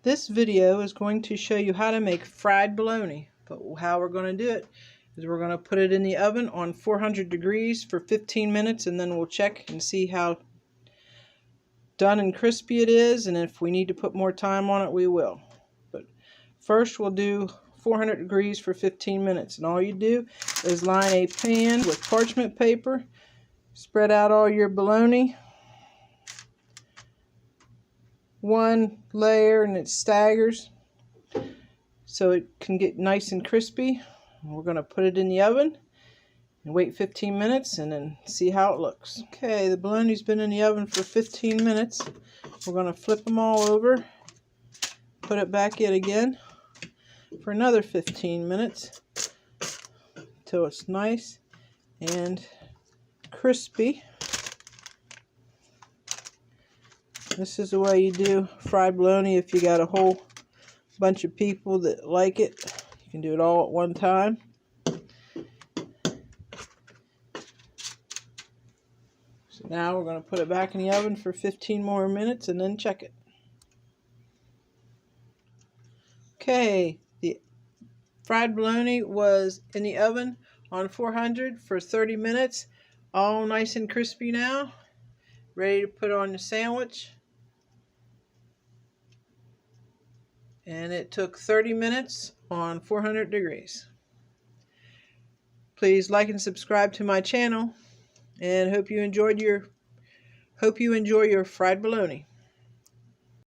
This video is going to show you how to make fried bologna, but how we're going to do it is we're going to put it in the oven on 400 degrees for 15 minutes, and then we'll check and see how done and crispy it is, and if we need to put more time on it, we will. But first we'll do 400 degrees for 15 minutes, and all you do is line a pan with parchment paper, spread out all your bologna, one layer, and it staggers so it can get nice and crispy. We're going to put it in the oven and wait 15 minutes and then see how it looks. Okay, the bologna's been in the oven for 15 minutes. We're going to flip them all over, put it back in again for another 15 minutes until it's nice and crispy. This is the way you do fried bologna if you got a whole bunch of people that like it. You can do it all at one time. So now we're going to put it back in the oven for 15 more minutes and then check it. Okay, the fried bologna was in the oven on 400 for 30 minutes. All nice and crispy now. Ready to put on the sandwich. And it took 30 minutes on 400 degrees. Please like and subscribe to my channel, and hope you enjoy your fried bologna.